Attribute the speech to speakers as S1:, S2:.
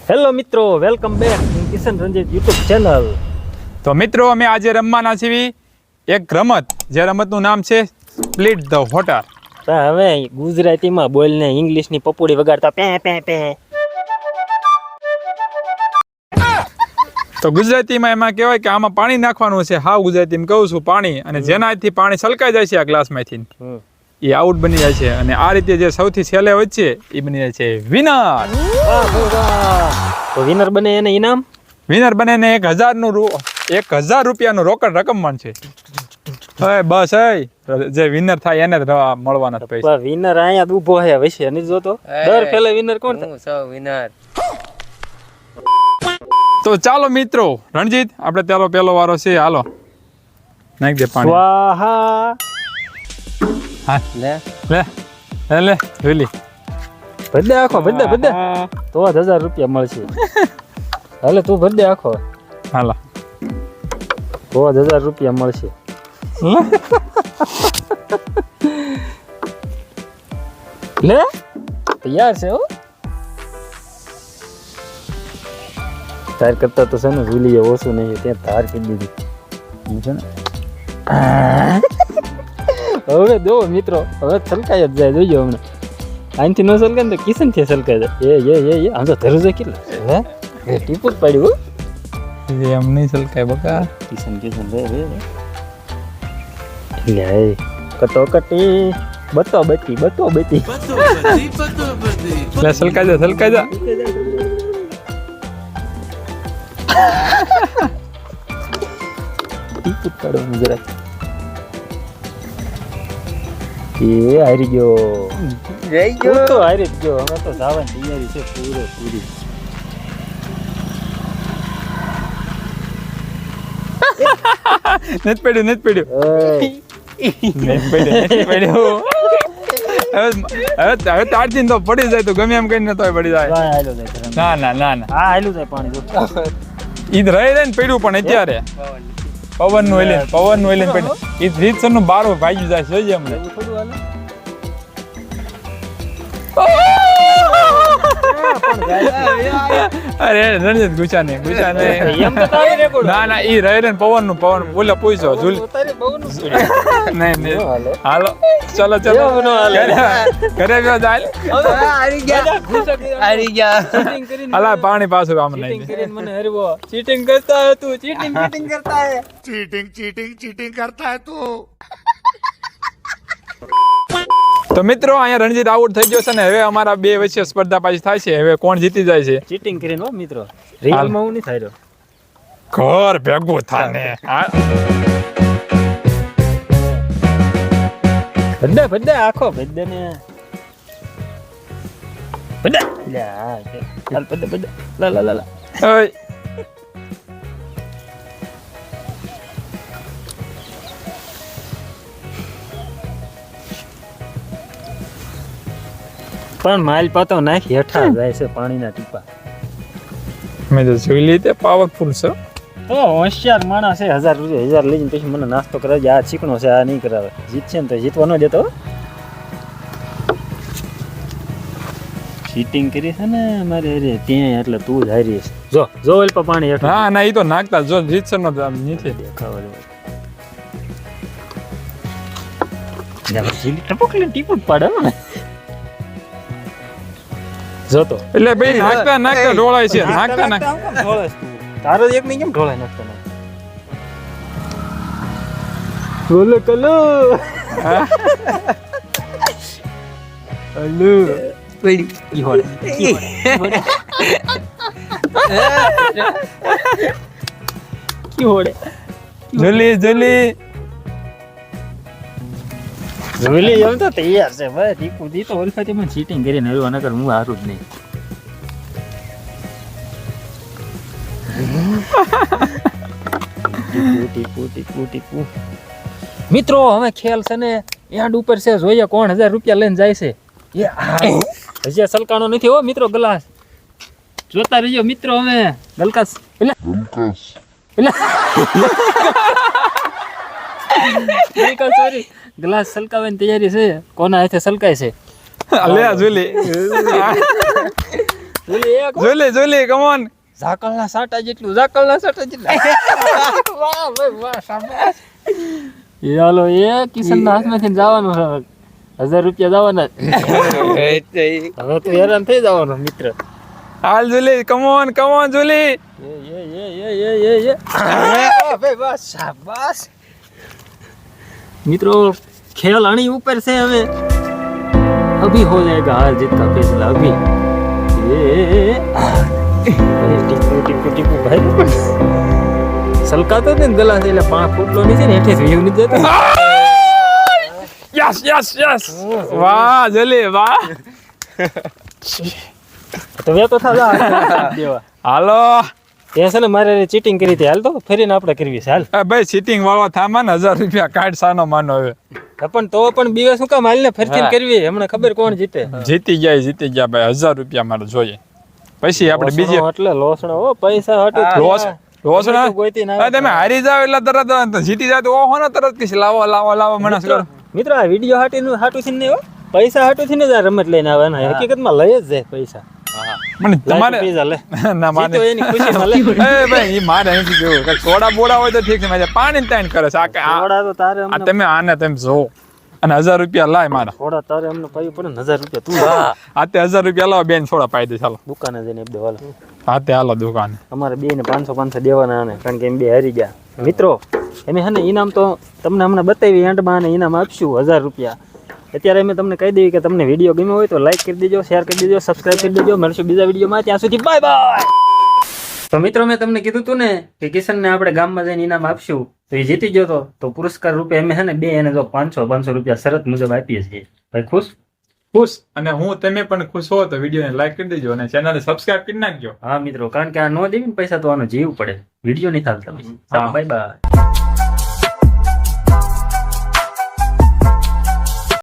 S1: Hello મિત્રો, welcome back Kishan Ranjit YouTube channel.
S2: તો મિત્રો અમે આજે રમવાના છીએ એક રમત, જે રમતનું નામ છે સ્પ્લિટ ધ વોટર.
S1: હવે ગુજરાતીમાં બોલને ઇંગ્લિશની પપુડી વગાડતા પે પે પે.
S2: તો ગુજરાતીમાં એમાં કહેવાય કે આમાં પાણી નાખવાનું છે. હા, ગુજરાતીમાં કહું છું પાણી, અને જેનાથી પાણી છલકાઈ જાય છે આ ગ્લાસમાંથી, એ આઉટ બની જાય છે. અને આ રીતે જે સૌથી છેલ્લે વચ્ચે એ બની જાય છે વિનર.
S1: તો વિનર બને એને ઇનામ
S2: વિનર બને ને 1000 રૂપિયાનું રોકડ રકમ મળશે. હવે બસ જે વિનર થાય એને જ મળવાના પૈસા.
S1: વિનર અહીંયા જ ઊભો છે, વૈસે નથી જોતો. દર પેલે વિનર કોણ થાય?
S3: વિનર.
S2: તો ચાલો મિત્રો, રણજીત આપણે પેલો વારો છે. હાલો નાખ દે પાણી.
S1: સ્વાહા.
S2: હા
S3: લે
S2: લે જોઈ
S1: ભદ્દે આખો ભદ્દે તો 1000 રૂપિયા મળશે. હાલે તું ભદ્દે આખો
S2: હાલા
S1: તો 1000 રૂપિયા મળશે. લે તૈયાર છે હો. તાર કરતા તો છે ને ઝૂલીએ ઓછું નહીં, ત્યાં ધાર કરી દીધી છે ને. હવે જો મિત્રો, હવે છલકાય જ જાય, જોઈજો હમણાં. આનથી ન સલકાય ને તો કિશન થી સલકાય જાય. એ આમ તો ધરું છે કેટલા હે ટીપુ જ પાડ્યું.
S2: એમ નહીં સલકાય બકા.
S1: કિશન રે લે કટોકટી બતો બતી
S2: લે સલકાઈ જા
S1: ટીપુ જ પાડવાનું જરાક. એ હારી ગયો. તું તો હારી જ ગયો. હવે તો જવાની તૈયારી છે પૂરી.
S2: નથી પડ્યું હવે તારથી તો પડી જાય, તો ગમે એમ કહીને તો પડી જાય. ના
S1: હા હાલ્યું જાય પાણી.
S2: ઈ રહી જાય ને પડ્યું, પણ અત્યારે પવનનું એલિયન પડ્યું. ઈ રીતસર નું બારો ભાગી જાય છે. જોઈએ અમને અરે રણજીત ગુસ્સા નહીં. ના ઈ રહે ને પવન બોલે પૂછો નહીં. હાલો ચલો ઘરે હાલા પાણી પાછું આમ નહીં.
S1: ચીટિંગ કરતા હે તું.
S3: चीटिंग करता है तू.
S2: તો મિત્રો અહીંયા રણજીત આઉટ થઈ ગયો છે ને. હવે અમારા બે વચ્ચે સ્પર્ધા પાછી થાય છે. હવે કોણ જીતી જાય છે?
S1: ચીટિંગ કરીને હો મિત્રો. રિયલમાં હું નહીં થાય રહ્યો.
S2: ઘર ભેગું થાને.
S1: ભદ્દે આખો ભદ્દે ને ભદ્દે લે આ ચાલ ભદ્દે લા
S2: ઓય
S1: પણ માલ પાતો નાખી હેઠા જાય છે પાણીના ટીપા.
S2: મેં તો જોઈ લીધે પાવરફુલ છે.
S1: તો હોશિયાર માણસ છે. 1000 રૂપિયા લઈને પછી મને નાસ્તો કરાવજે. આ ચીકણો છે, આ નહીં કરાવે. જીતશે ને તો જીતવા ન દેતો. ચીટિંગ કરી છે ને મારે અરે ત્યાં, એટલે તું જ હારી છે. જો અલ્પા પાણી હેઠા.
S2: ના ઈ તો નાખતા જો જીતશે નો નીચે
S1: દેખાવા દે. ટપકલી ટીપુ જ પાડે ને. જોતો
S2: એટલે ભાઈ નાખતા ઢોળાય છે. નાખતા
S1: ઢોળાય તું. તારો એક નહીં કેમ ઢોળાય નાખતા બોલો કલો હલો પડી ઈ હોડે કી હોડે
S2: જલી
S1: એમ તો તૈયાર છે ભાઈ. ટીપુ દી તો ઓલફાથી મને ચીટિંગ કરીને આવ્યો, નકર હું હારું જ નહીં. ટીપુ મિત્રો, હવે ખેલ છે ને યાદ ઉપર છે. જોઈએ કોણ 1000 રૂપિયા લઈને જાય છે. હજી સલકાણો નથી હો મિત્રો. ગ્લાસ જોતા રહીજો મિત્રો. હવે ગલકાસ સોરી ગ્લાસ સલકાવવાની તૈયારી છે. કોના હાથે સલકાય છે?
S2: લે જોલી જોલી કમોન.
S1: ઝાકળના સાટા જેટલું વાહ ભાઈ વાહ શાબાશ. એ હાલો એ કિશનના હાથમાંથી જવાનું છે 1000 રૂપિયા જવાના હવે તો હેરાન થઈ જવાનો મિત્ર.
S2: હાલ જોલી કમોન જોલી.
S1: ભાઈ વાહ શાબાશ. મિત્રો खेल अणी ऊपर से हमें अभी हो जाएगा हार जीत का फैसला अभी ટીપુ ભાઈ સલકાતો ને ગલા છે એટલે 5 ફૂટલો ની છે ને હેઠે જોયું નથી જતો.
S2: યસ વાહ જોલી વાહ.
S1: તો વે તો થા દેવા
S2: હાલો
S1: તે છે ને મારે ચીટિંગ કરી હતી. હાલ તો ફરીને આપણે કરવી છે હાલ.
S2: ભાઈ સીટિંગ વાળો થામા ને 1000 રૂપિયા કાઢ સાનો માનો હવે.
S1: પણ તો પણ બીવે શું કામ હાલ ને ફરતીને કરવી હમણાં ખબર કોણ જીતે.
S2: જીતી ગયા ભાઈ 1000 રૂપિયા મારે જોઈએ પછી આપણે બીજી
S1: એટલે લોસણો હો પૈસા હટે
S2: લોસણા તમે હારી જાવ એટલે તરત જીતી જાય તો ઓહો ને તરત કીશ લાવો મનસ કરો.
S1: મિત્રો આ વિડિયો હાટું થી નહીં હો પૈસા હાટું થી ને જ આ રમત લઈને આવવાના હકીકતમાં લઈ જ જાય પૈસા.
S2: મને તમારે ના માને
S1: તો એની ખુશીમાં લે.
S2: એ ભાઈ ઈ મારે નથી કેવું કે સોડા બોડા હોય તો ઠીક છે મારે પાણી તાણ કરે છે
S1: થોડા તો તારે
S2: આ તમે આને તમે જો અને 1000 રૂપિયા લાય મારા
S1: થોડા તારે અમને પાયું પડે ને 1000 રૂપિયા તું
S2: આ તે 1000 રૂપિયા લાવો બેન સોડા પાઈ દે ચાલો
S1: દુકાને જઈને દે હાલો.
S2: હા તે હાલો દુકાને
S1: અમારે બે ને 500 દેવાના આને કારણ કે એમ બે હારી ગયા. મિત્રો એમે હે ને ઇનામ તો તમને હમણાં બતાવી એન્ડમાં અને ઇનામ આપશું 1000 રૂપિયા. અત્યારે અમે તમને કહી દઈએ કે તમને વિડીયો ગમ્યો હોય તો લાઈક કરી દેજો, શેર કરી દેજો, સબસ્ક્રાઇબ કરી દેજો. મળશું બીજા વિડીયોમાં. ત્યાં સુધી બાય બાય. તો મિત્રો મેં તમને કીધું હતું ને કે કિશનને આપણે ગામમાં જઈને ઇનામ આપશું તો એ જીતી ગયો તો પુરસ્કાર રૂપે અમે હે ને બે એને જો 500 રૂપિયા શરત મુજબ આપીએ છીએ. ભાઈ ખુશ
S2: અને હું તમે પણ ખુશ હો તો વિડીયોને લાઈક કરી દેજો અને ચેનલને સબસ્ક્રાઇબ કરી નાખજો.
S1: હા મિત્રો કારણ કે આ નો દેવીને પૈસા તો આનો જીવ પડે વિડીયો નહીં ચાલતા. Bye bye.